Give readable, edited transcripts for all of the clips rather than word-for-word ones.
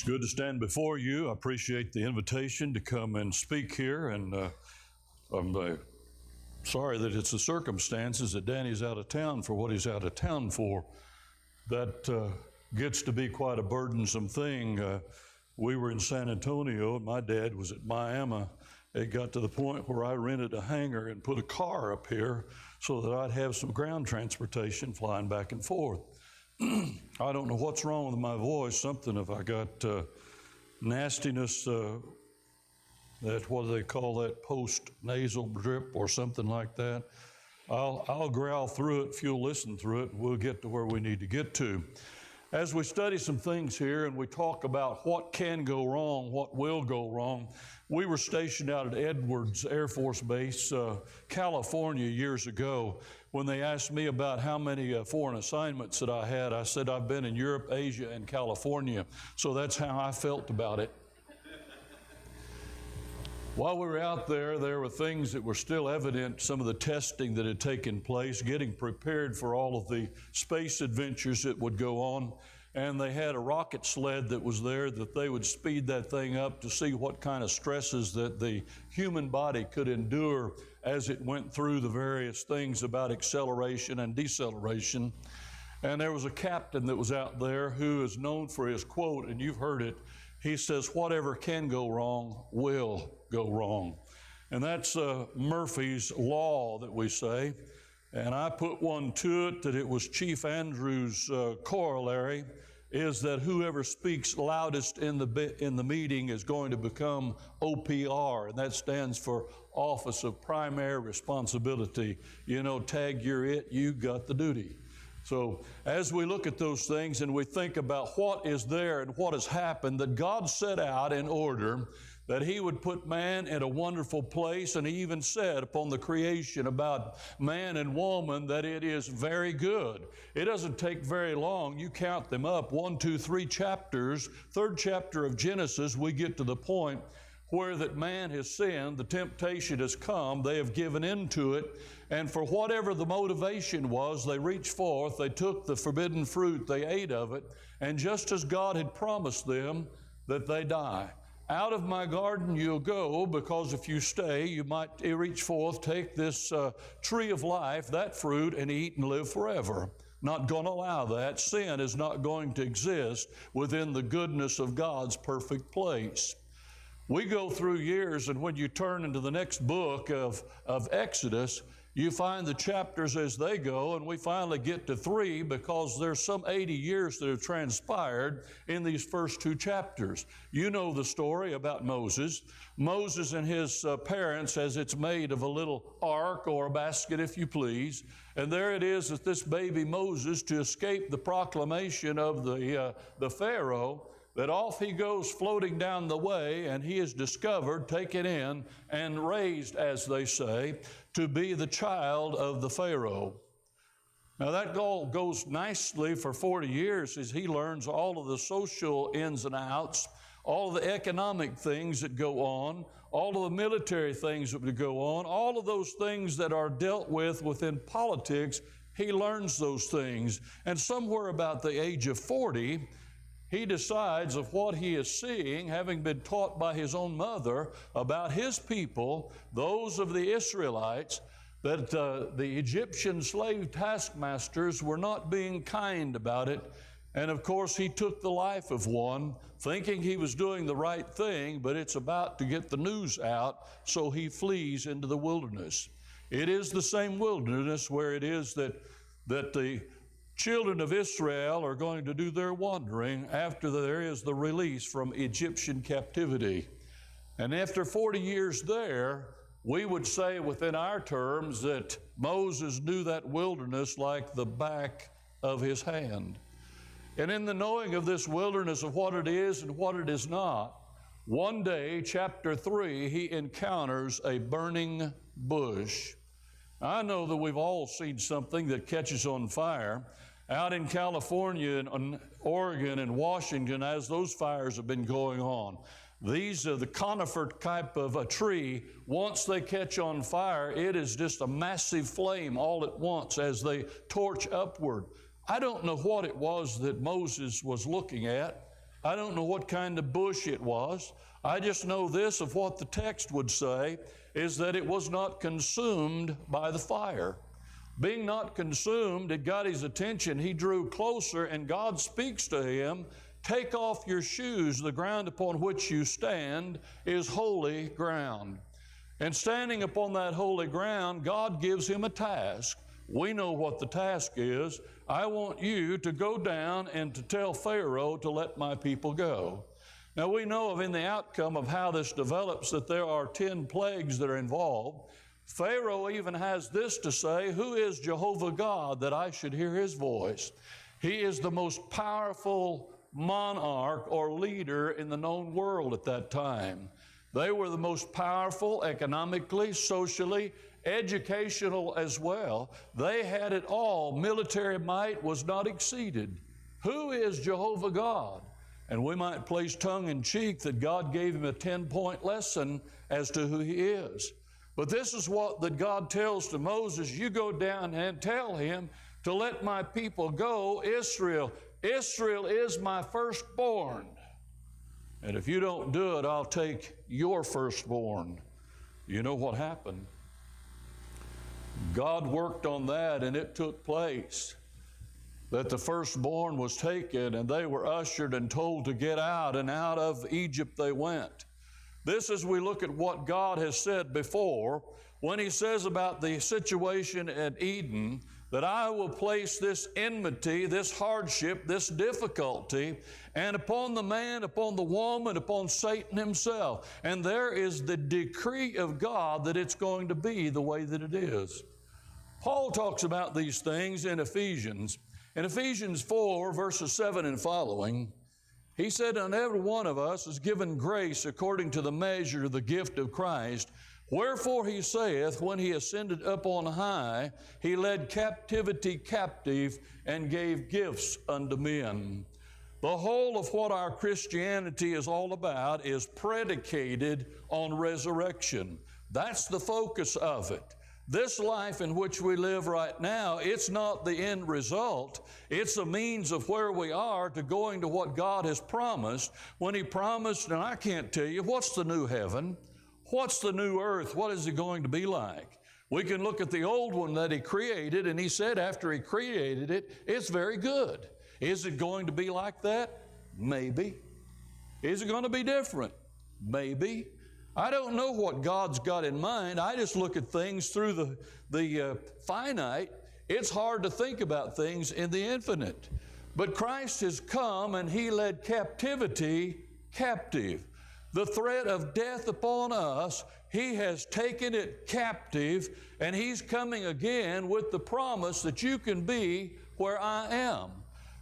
Good to stand before you. I appreciate the invitation to come and speak here, and I'm sorry that it's the circumstances that Danny's out of town for what he's out of town for. That gets to be quite a burdensome thing. We were in San Antonio, and my dad was at Miami. It got to the point where I rented a hangar and put a car up here so that I'd have some ground transportation flying back and forth. I don't know what's wrong with my voice. Something if I got nastiness, that what do they call that, post-nasal drip or something like that. I'll growl through it if you'll listen through it, and we'll get to where we need to get to. As we study some things here and we talk about what can go wrong, what will go wrong, we were stationed out at Edwards Air Force Base, California, years ago. When they asked me about how many foreign assignments that I had, I said I've been in Europe, Asia, and California. So that's how I felt about it. While we were out there were things that were still evident, some of the testing that had taken place, getting prepared for all of the space adventures that would go on. And they had a rocket sled that was there that they would speed that thing up to see what kind of stresses that the human body could endure as it went through the various things about acceleration and deceleration. And there was a captain that was out there who is known for his quote, and you've heard it. He says, "Whatever can go wrong will go wrong." And that's Murphy's Law that we say. And I put one to it that it was Chief Andrews' corollary, is that whoever speaks loudest in the meeting is going to become OPR, and that stands for Office of Primary Responsibility. You know, tag you're it, you got the duty. So as we look at those things and we think about what is there and what has happened, that God set out in order that He would put man in a wonderful place, and He even said upon the creation about man and woman that it is very good. It doesn't take very long. You count them up, 1, 2, 3 chapters, 3rd chapter of Genesis, we get to the point where that man has sinned, the temptation has come, they have given into it, and for whatever the motivation was, they reached forth, they took the forbidden fruit, they ate of it, and just as God had promised them, that they die. Out of my garden you'll go, because if you stay, you might reach forth, take this tree of life, that fruit, and eat and live forever. Not going to allow that. Sin is not going to exist within the goodness of God's perfect place. We go through years, and when you turn into the next book of Exodus, you find the chapters as they go, and we finally get to 3 because there's some 80 years that have transpired in these first 2 chapters. You know the story about Moses. Moses and his parents, as it's made of a little ark or a basket, if you please, and there it is that this baby Moses, to escape the proclamation of the Pharaoh, that off he goes floating down the way, and he is discovered, taken in, and raised, as they say, to be the child of the Pharaoh. Now that all goes nicely for 40 years as he learns all of the social ins and outs, all of the economic things that go on, all of the military things that would go on, all of those things that are dealt with within politics. He learns those things. And somewhere about the age of 40, he decides of what he is seeing, having been taught by his own mother about his people, those of the Israelites, that the Egyptian slave taskmasters were not being kind about it. And of course, he took the life of one, thinking he was doing the right thing, but it's about to get the news out, so he flees into the wilderness. It is the same wilderness where it is that the children of Israel are going to do their wandering after there is the release from Egyptian captivity. And after 40 years there, we would say within our terms that Moses knew that wilderness like the back of his hand. And in the knowing of this wilderness of what it is and what it is not, one day, chapter 3, he encounters a burning bush. I know that we've all seen something that catches on fire. Out in California and Oregon and Washington, as those fires have been going on, these are the conifer type of a tree. Once they catch on fire, it is just a massive flame all at once as they torch upward. I don't know what it was that Moses was looking at. I don't know what kind of bush it was. I just know this of what the text would say, is that it was not consumed by the fire. Being not consumed, it got his attention. He drew closer, and God speaks to him, "Take off your shoes. The ground upon which you stand is holy ground." And standing upon that holy ground, God gives him a task. We know what the task is. I want you to go down and to tell Pharaoh to let my people go. Now we know of in the outcome of how this develops that there are 10 plagues that are involved. Pharaoh even has this to say, "Who is Jehovah God that I should hear his voice?" He is the most powerful monarch or leader in the known world at that time. They were the most powerful economically, socially, educational as well. They had it all. Military might was not exceeded. Who is Jehovah God? And we might place tongue in cheek that God gave him a 10-point lesson as to who he is. But this is what that God tells to Moses: "You go down and tell him to let my people go, Israel. Israel is my firstborn. And if you don't do it, I'll take your firstborn." You know what happened? God worked on that, and it took place. That the firstborn was taken, and they were ushered and told to get out, and out of Egypt they went. This, as we look at what God has said before, when he says about the situation at Eden, that I will place this enmity, this hardship, this difficulty, and upon the man, upon the woman, upon Satan himself. And there is the decree of God that it's going to be the way that it is. Paul talks about these things in Ephesians. In Ephesians 4, verses 7 and following, he said, "And every one of us is given grace according to the measure of the gift of Christ. Wherefore he saith, when he ascended up on high, he led captivity captive and gave gifts unto men." The whole of what our Christianity is all about is predicated on resurrection. That's the focus of it. This life in which we live right now, it's not the end result. It's a means of where we are to going to what God has promised. When he promised, and I can't tell you, what's the new heaven? What's the new earth? What is it going to be like? We can look at the old one that he created, and he said after he created it, it's very good. Is it going to be like that? Maybe. Is it going to be different? Maybe. I don't know what God's got in mind. I just look at things through the finite. It's hard to think about things in the infinite. But Christ has come and he led captivity captive. The threat of death upon us, he has taken it captive, and he's coming again with the promise that you can be where I am.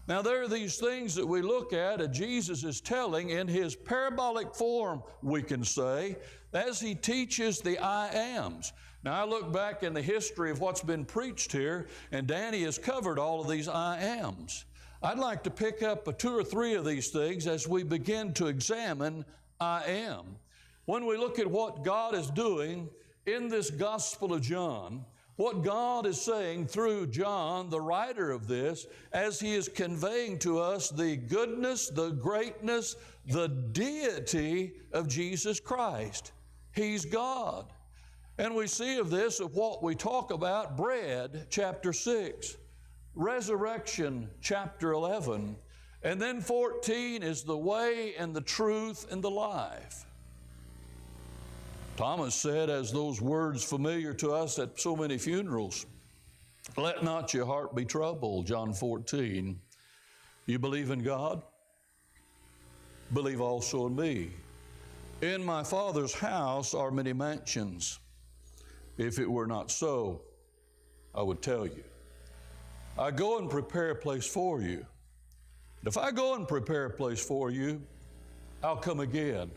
Now, there are these things that we look at and Jesus is telling in his parabolic form, we can say, as he teaches the I ams. Now, I look back in the history of what's been preached here, and Danny has covered all of these I ams. I'd like to pick up 2 or 3 of these things as we begin to examine I am. When we look at what God is doing in this Gospel of John, what God is saying through John, the writer of this, as he is conveying to us the goodness, the greatness, the deity of Jesus Christ. He's God. And we see of this of what we talk about, bread, chapter 6, resurrection, chapter 11, and then 14 is the way and the truth and the life. Thomas said, as those words familiar to us at so many funerals, "Let not your heart be troubled," John 14. You believe in God? Believe also in me. In my Father's house are many mansions. If it were not so, I would tell you. I go and prepare a place for you. If I go and prepare a place for you, I'll come again,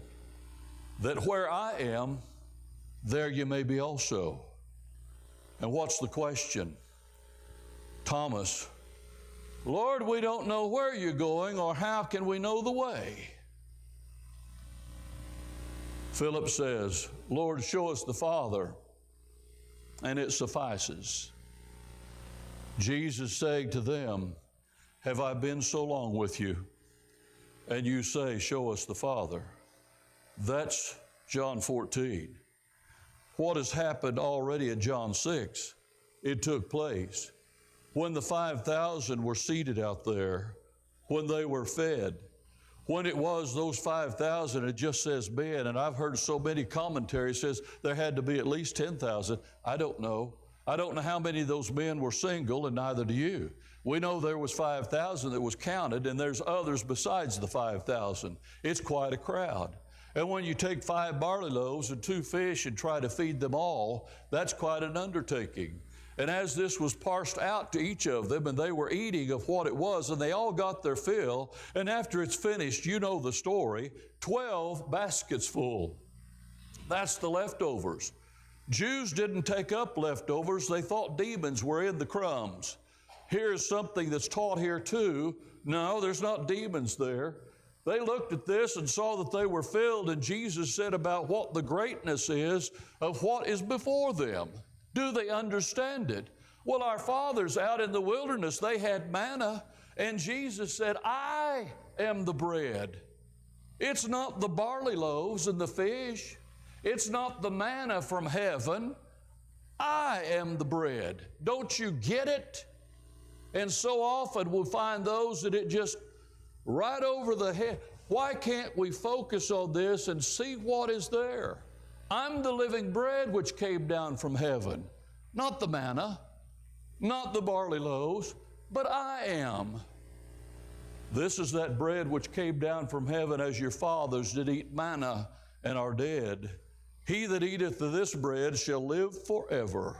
that where I am, there you may be also. And what's the question? Thomas, "Lord, we don't know where you're going, or how can we know the way?" Philip says, "Lord, show us the Father, and it suffices." Jesus saying to them, "Have I been so long with you, and you say, show us the Father. That's John 14. What has happened already in John 6? It took place when the 5,000 were seated out there, when they were fed. When it was those 5,000, it just says men, and I've heard so many commentaries says there had to be at least 10,000. I don't know. I don't know how many of those men were single, and neither do you. We know there was 5,000 that was counted, and there's others besides the 5,000. It's quite a crowd. And when you take 5 barley loaves and 2 fish and try to feed them all, that's quite an undertaking. And as this was parsed out to each of them, and they were eating of what it was, and they all got their fill, and after it's finished, you know the story, 12 baskets full. That's the leftovers. Jews didn't take up leftovers. They thought demons were in the crumbs. Here's something that's taught here too. No, there's not demons there. They looked at this and saw that they were filled, and Jesus said about what the greatness is of what is before them. Do they understand it? Well, our fathers out in the wilderness, they had manna, and Jesus said, I am the bread. It's not the barley loaves and the fish. It's not the manna from heaven. I am the bread. Don't you get it? And so often we'll find those that it just right over the head. Why can't we focus on this and see what is there? I'm the living bread which came down from heaven. Not the manna, not the barley loaves, but I am. This is that bread which came down from heaven, as your fathers did eat manna and are dead. He that eateth of this bread shall live forever.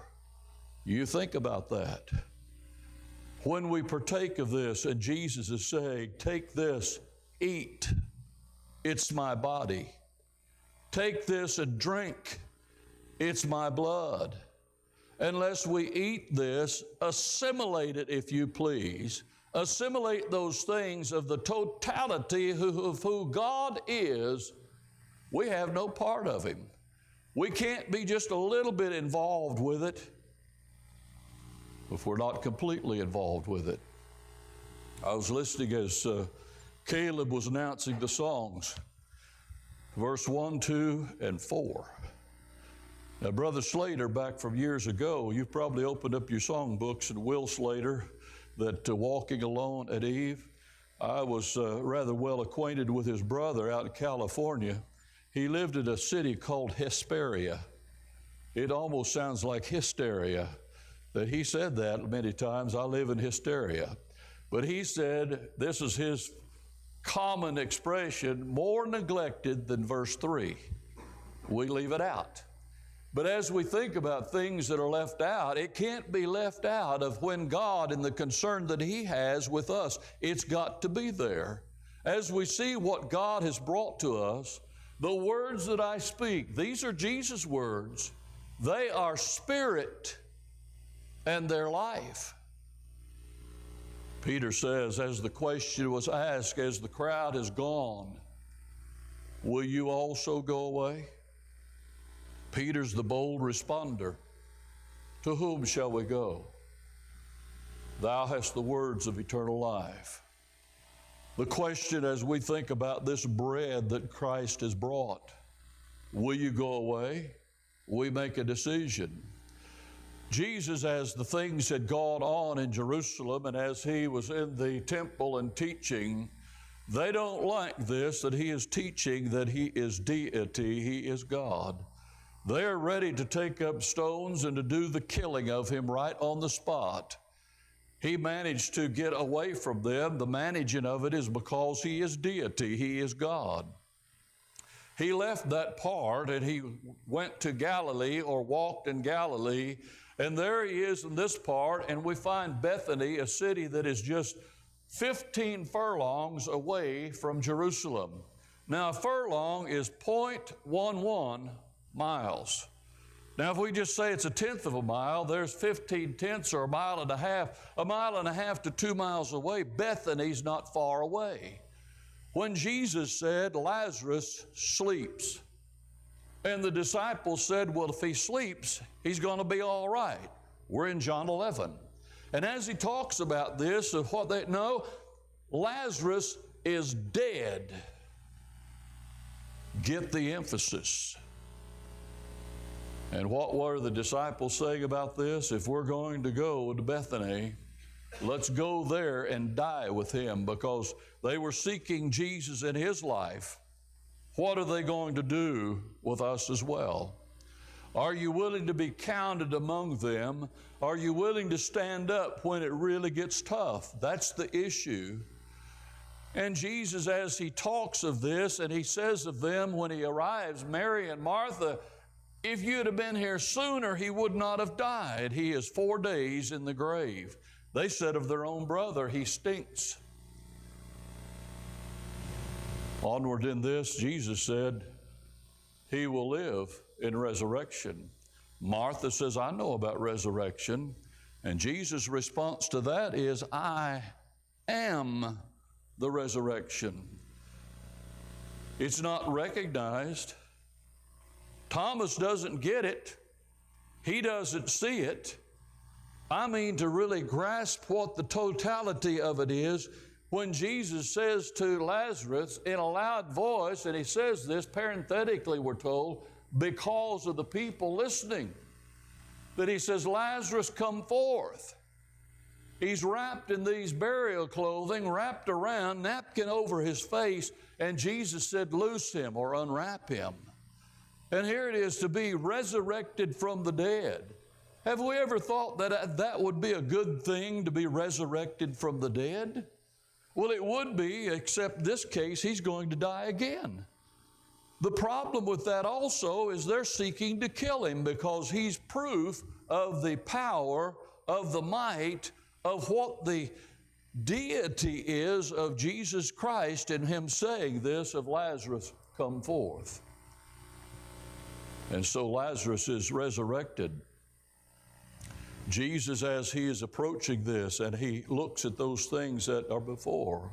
You think about that. When we partake of this, and Jesus is saying, take this, eat. It's my body. Take this and drink. It's my blood. Unless we eat this, assimilate it, if you please. Assimilate those things of the totality of who God is, we have no part of Him. We can't be just a little bit involved with it if we're not completely involved with it. I was listening as Caleb was announcing the songs. Verse 1, 2, and 4. Now, Brother Slater, back from years ago, you've probably opened up your songbooks, and Will Slater, that Walking Alone at Eve. I was rather well acquainted with his brother out in California. He lived in a city called Hesperia. It almost sounds like hysteria. That he said that many times, I live in hysteria. But he said, this is his common expression, more neglected than verse 3. We leave it out. But as we think about things that are left out, it can't be left out of when God and the concern that He has with us, it's got to be there. As we see what God has brought to us, the words that I speak, these are Jesus' words. They are spirit and their life. Peter says, as the question was asked, as the crowd has gone, will you also go away? Peter's the bold responder. To whom shall we go? Thou hast the words of eternal life. The question as we think about this bread that Christ has brought, will you go away? We make a decision. Jesus, as the things had gone on in Jerusalem and as He was in the temple and teaching, they don't like this, that He is teaching that He is deity, He is God. They are ready to take up stones and to do the killing of Him right on the spot. He managed to get away from them. The managing of it is because He is deity, He is God. He left that part and He went to Galilee, or walked in Galilee, and there He is in this part, and we find Bethany, a city that is just 15 furlongs away from Jerusalem. Now, a furlong is 0.11 miles. Now, if we just say it's a tenth of a mile, there's 15 tenths, or a mile and a half to 2 miles away. Bethany's not far away. When Jesus said, Lazarus sleeps, and the disciples said, well, if he sleeps, he's going to be all right. We're in John 11. And as He talks about this, of what they know, Lazarus is dead. Get the emphasis. And what were the disciples saying about this? If we're going to go to Bethany, let's go there and die with him, because they were seeking Jesus in his life. What are they going to do with us as well? Are you willing to be counted among them? Are you willing to stand up when it really gets tough? That's the issue. And Jesus, as he talks of this, and he says of them when he arrives, Mary and Martha, if you'd have been here sooner, he would not have died. He is 4 days in the grave. They said of their own brother, he stinks. Onward in this, Jesus said, he will live in resurrection. Martha says, I know about resurrection. And Jesus' response to that is, I am the resurrection. It's not recognized. Thomas doesn't get it. He doesn't see it. I mean, to really grasp what the totality of it is, when Jesus says to Lazarus in a loud voice, and he says this parenthetically, we're told, because of the people listening, that he says, Lazarus, come forth. He's wrapped in these burial clothing, wrapped around, napkin over his face, and Jesus said, loose him or unwrap him. And here it is, to be resurrected from the dead. Have we ever thought that that would be a good thing, to be resurrected from the dead? Well, it would be, except this case, he's going to die again. The problem with that also is they're seeking to kill him, because he's proof of the power, of the might, of what the deity is of Jesus Christ, in him saying this of Lazarus, come forth. And so Lazarus is resurrected. Jesus, as he is approaching this, and he looks at those things that are before.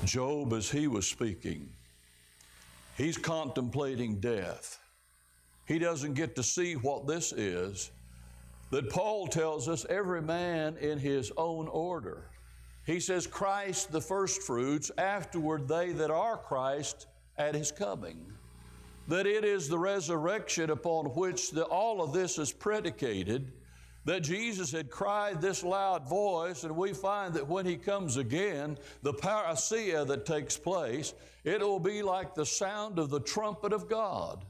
Job, as he was speaking, he's contemplating death. He doesn't get to see what this is, that Paul tells us, every man in his own order. He says, Christ the first fruits, afterward they that are Christ at his coming. That it is the resurrection upon which all of this is predicated, that Jesus had cried this loud voice, and we find that when he comes again, the parousia that takes place, it will be like the sound of the trumpet of God.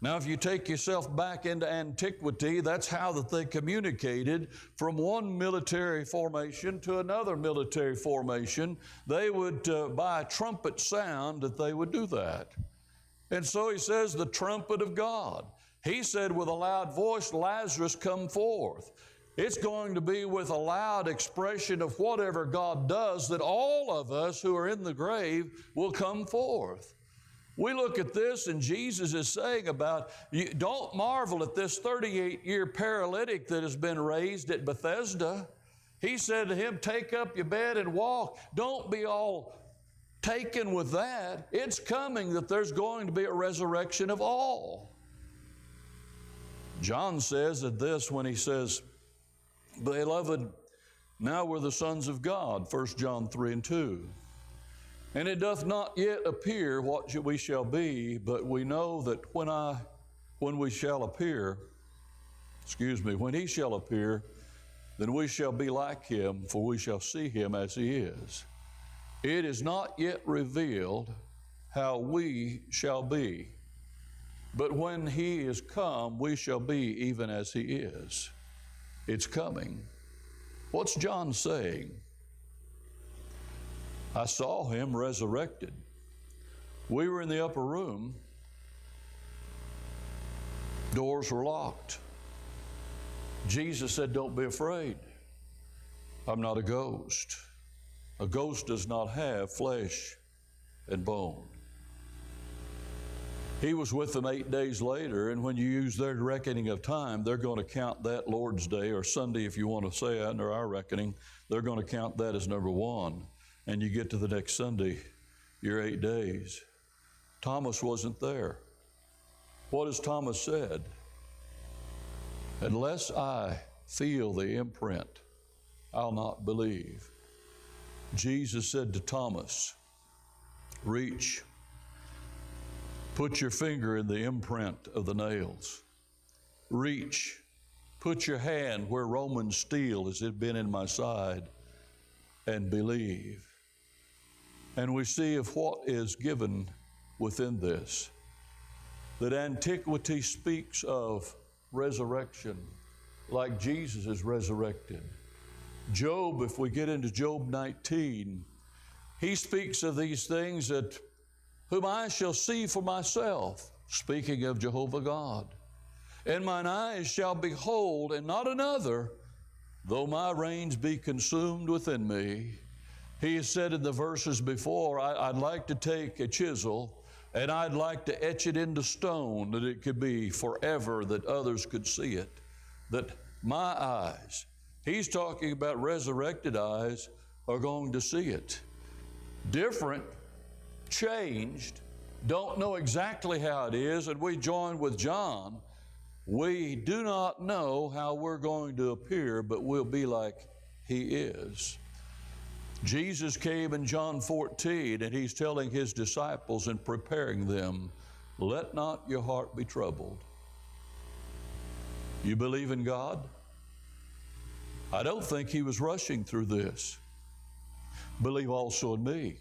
Now, if you take yourself back into antiquity, that's how that they communicated from one military formation to another military formation. They would, by a trumpet sound, that they would do that. And so he says, the trumpet of God. He said with a loud voice, Lazarus, come forth. It's going to be with a loud expression of whatever God does, that all of us who are in the grave will come forth. We look at this, and Jesus is saying about, don't marvel at this 38-year paralytic that has been raised at Bethesda. He said to him, take up your bed and walk. Don't be all taken with that. It's coming that there's going to be a resurrection of all. John says that this when he says, beloved, now we're the sons of God, 1 John 3 and 2. And it doth not yet appear what we shall be, but we know that when he shall appear, then we shall be like him, for we shall see him as he is. It is not yet revealed how we shall be, but when he is come, we shall be even as he is. It's coming. What's John saying? I saw him resurrected. We were in the upper room. Doors were locked. Jesus said, don't be afraid. I'm not a ghost. A ghost does not have flesh and bone. He was with them 8 days later, and when you use their reckoning of time, they're going to count that Lord's Day, or Sunday if you want to say it under our reckoning, they're going to count that as number one. And you get to the next Sunday, you're 8 days. Thomas wasn't there. What has Thomas said? Unless I feel the imprint, I'll not believe. Jesus said to Thomas, reach, put your finger in the imprint of the nails. Reach, put your hand where Roman steel has been in my side, and believe. And we see of what is given within this, that antiquity speaks of resurrection, like Jesus is resurrected. Job, if we get into Job 19, he speaks of these things that whom I shall see for myself, speaking of Jehovah God. And mine eyes shall behold, and not another, though my reins be consumed within me. He has said in the verses before, I'd like to take a chisel and I'd like to etch it into stone that it could be forever, that others could see it, that my eyes, he's talking about resurrected eyes, are going to see it. Different, changed, don't know exactly how it is, and we join with John. We do not know how we're going to appear, but we'll be like he is. Jesus came in John 14, and he's telling his disciples and preparing them, let not your heart be troubled. You believe in God? I don't think he was rushing through this. Believe also in me.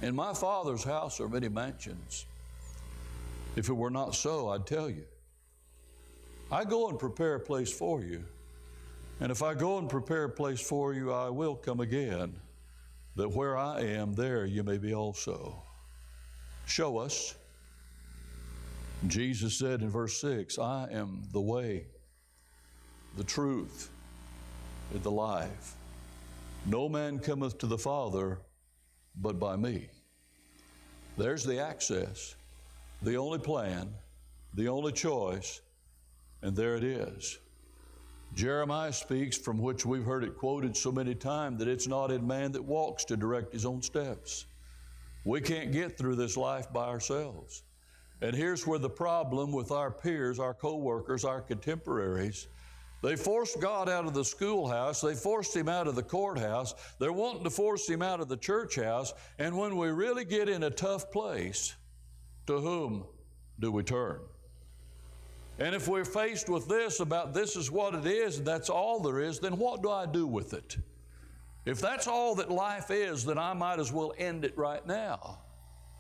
In my Father's house are many mansions. If it were not so, I'd tell you. I go and prepare a place for you. And if I go and prepare a place for you, I will come again, that where I am, there you may be also. Show us. Jesus said in verse 6, I am the way, the truth, and the life. No man cometh to the Father but by me. There's the access, the only plan, the only choice, and there it is. Jeremiah speaks, from which we've heard it quoted so many times, that it's not in man that walks to direct his own steps. We can't get through this life by ourselves. And here's where the problem with our peers, our co-workers, our contemporaries, they forced God out of the schoolhouse. They forced him out of the courthouse. They're wanting to force him out of the church house. And when we really get in a tough place, to whom do we turn? And if we're faced with this about this is what it is and that's all there is, then what do I do with it? If that's all that life is, then I might as well end it right now.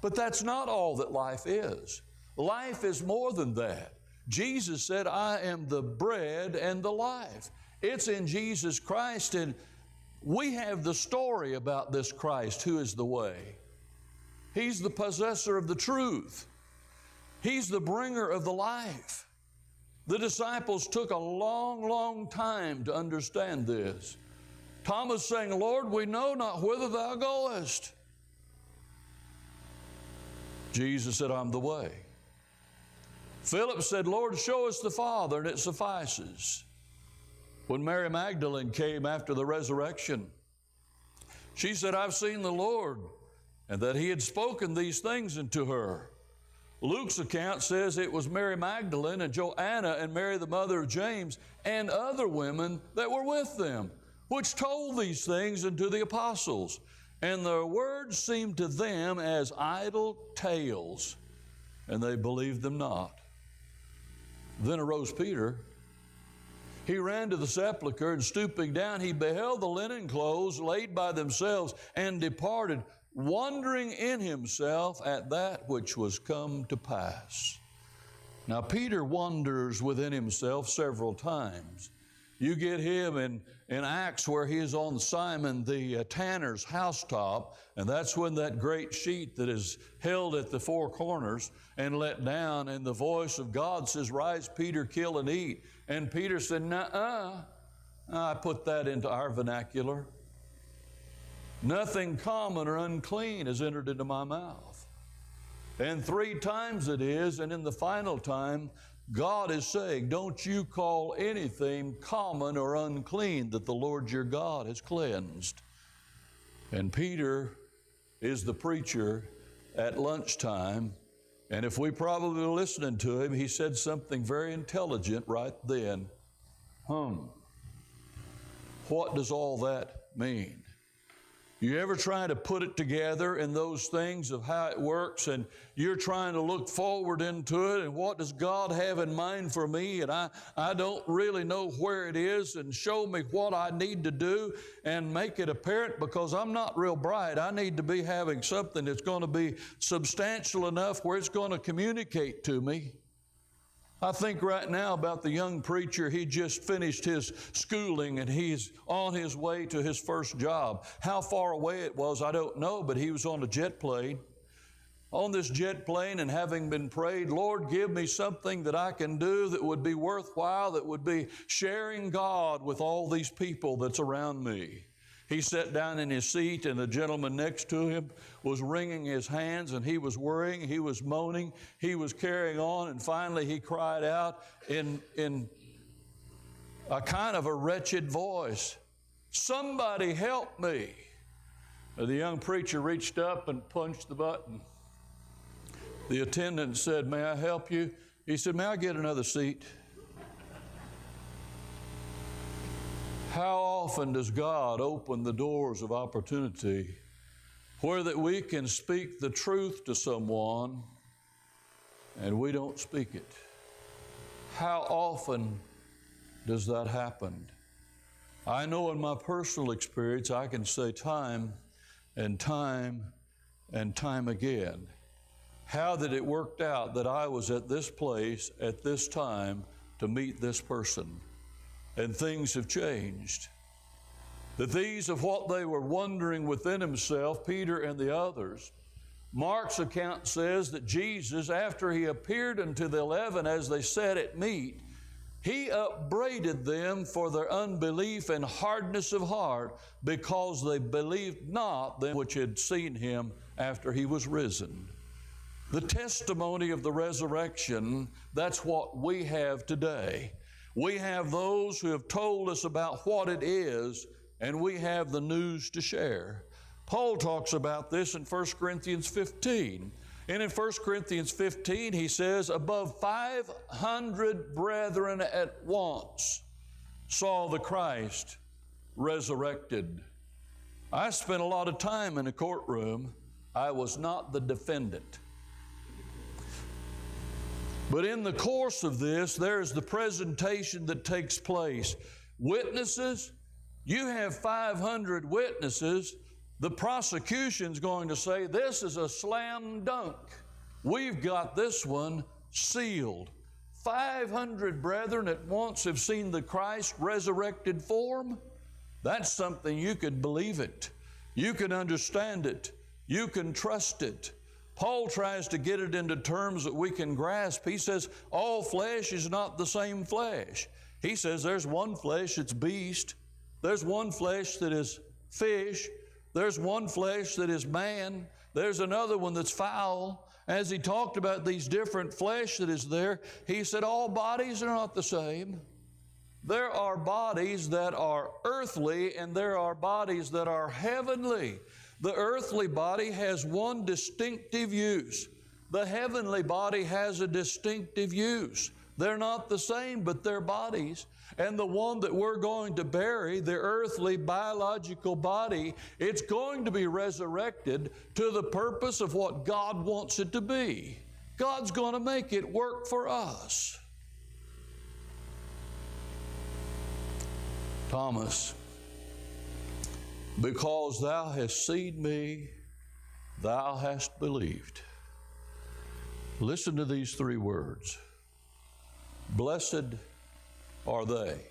But that's not all that life is. Life is more than that. Jesus said, I am the bread and the life. It's in Jesus Christ, and we have the story about this Christ who is the way. He's the possessor of the truth. He's the bringer of the life. The disciples took a long, long time to understand this. Thomas saying, Lord, we know not whither thou goest. Jesus said, I'm the way. Philip said, Lord, show us the Father, and it suffices. When Mary Magdalene came after the resurrection, she said, I've seen the Lord, and that he had spoken these things unto her. Luke's account says it was Mary Magdalene and Joanna and Mary the mother of James and other women that were with them, which told these things unto the apostles. And their words seemed to them as idle tales, and they believed them not. Then arose Peter. He ran to the sepulchre, and stooping down, he beheld the linen clothes laid by themselves, and departed, wondering in himself at that which was come to pass. Now, Peter wonders within himself several times. You get him in Acts where he is on Simon the tanner's housetop, and that's when that great sheet that is held at the four corners and let down, and the voice of God says, rise, Peter, kill and eat. And Peter said, nuh-uh. I put that into our vernacular. Nothing common or unclean has entered into my mouth. And 3 times it is, and in the final time, God is saying, don't you call anything common or unclean that the Lord your God has cleansed. And Peter is the preacher at lunchtime, and if we probably were listening to him, he said something very intelligent right then. What does all that mean? You ever try to put it together in those things of how it works, and you're trying to look forward into it, and what does God have in mind for me, and I don't really know where it is, and show me what I need to do and make it apparent, because I'm not real bright. I need to be having something that's going to be substantial enough where it's going to communicate to me. I think right now about the young preacher. He just finished his schooling and he's on his way to his first job. How far away it was, I don't know, but he was on a jet plane. On this jet plane, and having been prayed, Lord, give me something that I can do that would be worthwhile, that would be sharing God with all these people that's around me. He sat down in his seat, and the gentleman next to him was wringing his hands, and he was worrying, he was moaning, he was carrying on, and finally he cried out in a kind of a wretched voice, "Somebody help me." The young preacher reached up and punched the button. The attendant said, "May I help you?" He said, "May I get another seat?" How often does God open the doors of opportunity where that we can speak the truth to someone and we don't speak it? How often does that happen? I know in my personal experience, I can say time and time and time again, how that it worked out that I was at this place at this time to meet this person. And things have changed. That these of what they were wondering within himself, Peter and the others. Mark's account says that Jesus, after he appeared unto the 11 as they sat at meat, he upbraided them for their unbelief and hardness of heart, because they believed not them which had seen him after he was risen. The testimony of the resurrection, that's what we have today. We have those who have told us about what it is, and we have the news to share. Paul talks about this in 1 Corinthians 15. And in 1 Corinthians 15, he says, above 500 brethren at once saw the Christ resurrected. I spent a lot of time in a courtroom. I was not the defendant. But in the course of this, there's the presentation that takes place. Witnesses, you have 500 witnesses. The prosecution's going to say, this is a slam dunk. We've got this one sealed. 500 brethren at once have seen the Christ resurrected form. That's something you could believe it. You can understand it. You can trust it. Paul tries to get it into terms that we can grasp. He says, all flesh is not the same flesh. He says there's one flesh that's beast. There's one flesh that is fish. There's one flesh that is man. There's another one that's foul. As he talked about these different flesh that is there, he said all bodies are not the same. There are bodies that are earthly, and there are bodies that are heavenly. The earthly body has one distinctive use. The heavenly body has a distinctive use. They're not the same, but they're bodies. And the one that we're going to bury, the earthly biological body, it's going to be resurrected to the purpose of what God wants it to be. God's going to make it work for us. Thomas, because thou hast seen me, thou hast believed. Listen to these three words. Blessed are they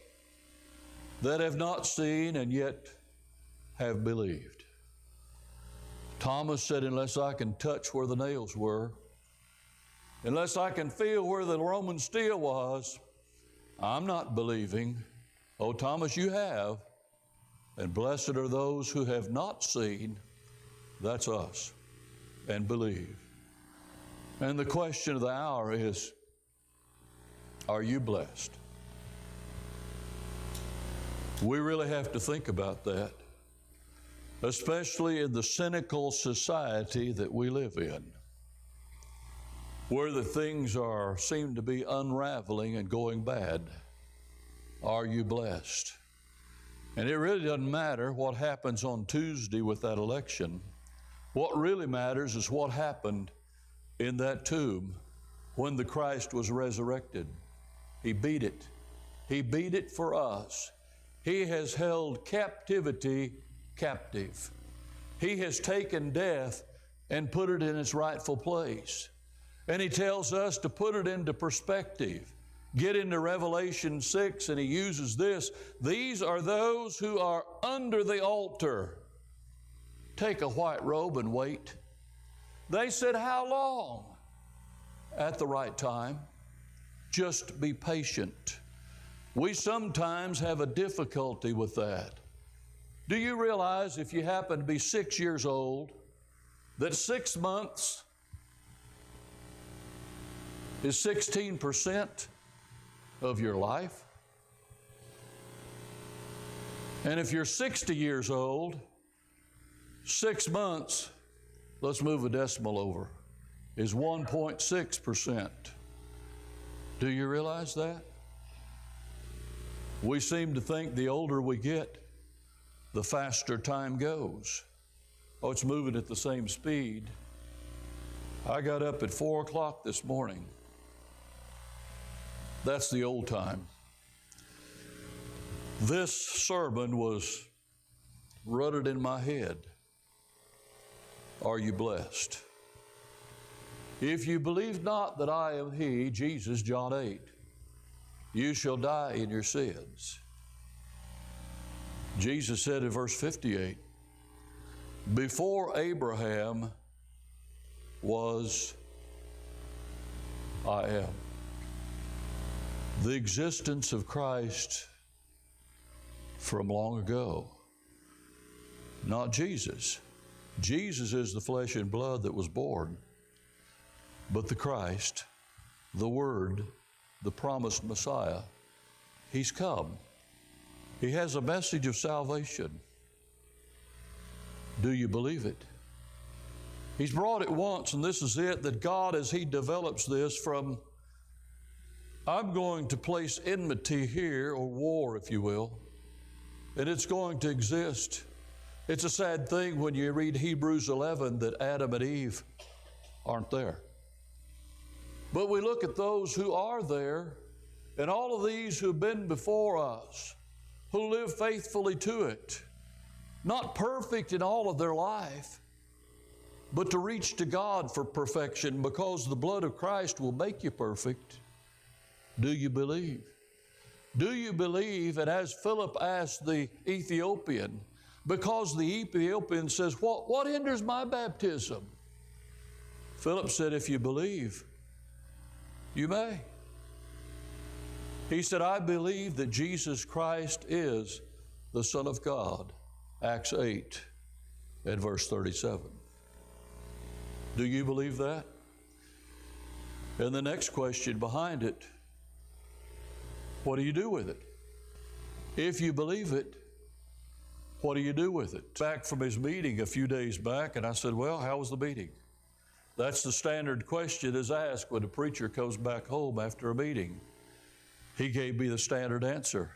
that have not seen and yet have believed. Thomas said, unless I can touch where the nails were, unless I can feel where the Roman steel was, I'm not believing. Oh, Thomas, you have. And blessed are those who have not seen, that's us, and believe. And the question of the hour is, are you blessed? We really have to think about that, especially in the cynical society that we live in, where the things seem to be unraveling and going bad. Are you blessed? And it really doesn't matter what happens on Tuesday with that election. What really matters is what happened in that tomb when the Christ was resurrected. He beat it. He beat it for us. He has held captivity captive. He has taken death and put it in its rightful place. And He tells us to put it into perspective. Get into Revelation 6, and He uses this. These are those who are under the altar. Take a white robe and wait. They said, how long? At the right time. Just be patient. We sometimes have a difficulty with that. Do you realize if you happen to be 6 years old, that 6 months is 16% of your life? And if you're 60 years old, 6 months, let's move a decimal over, is 1.6%. Do you realize that? We seem to think the older we get, the faster time goes. Oh, it's moving at the same speed. I got up at 4 o'clock this morning. That's the old time. This sermon was rutted in my head. Are you blessed? If you believe not that I am He, Jesus, John 8, you shall die in your sins. Jesus said in verse 58, before Abraham was, I am. The existence of Christ from long ago. Not Jesus. Jesus is the flesh and blood that was born. But the Christ, the Word, the promised Messiah, He's come. He has a message of salvation. Do you believe it? He's brought it once, and this is it, that God, as He develops this from, I'm going to place enmity here, or war, if you will, and it's going to exist. It's a sad thing when you read Hebrews 11 that Adam and Eve aren't there. But we look at those who are there, and all of these who've been before us, who live faithfully to it, not perfect in all of their life, but to reach to God for perfection, because the blood of Christ will make you perfect. Do you believe? Do you believe? And as Philip asked the Ethiopian, because the Ethiopian says, what hinders my baptism? Philip said, if you believe, you may. He said, I believe that Jesus Christ is the Son of God. Acts 8 and verse 37. Do you believe that? And the next question behind it, what do you do with it? If you believe it, what do you do with it? Back from his meeting a few days back, and I said, well, how was the meeting? That's the standard question is asked when a preacher comes back home after a meeting. He gave me the standard answer.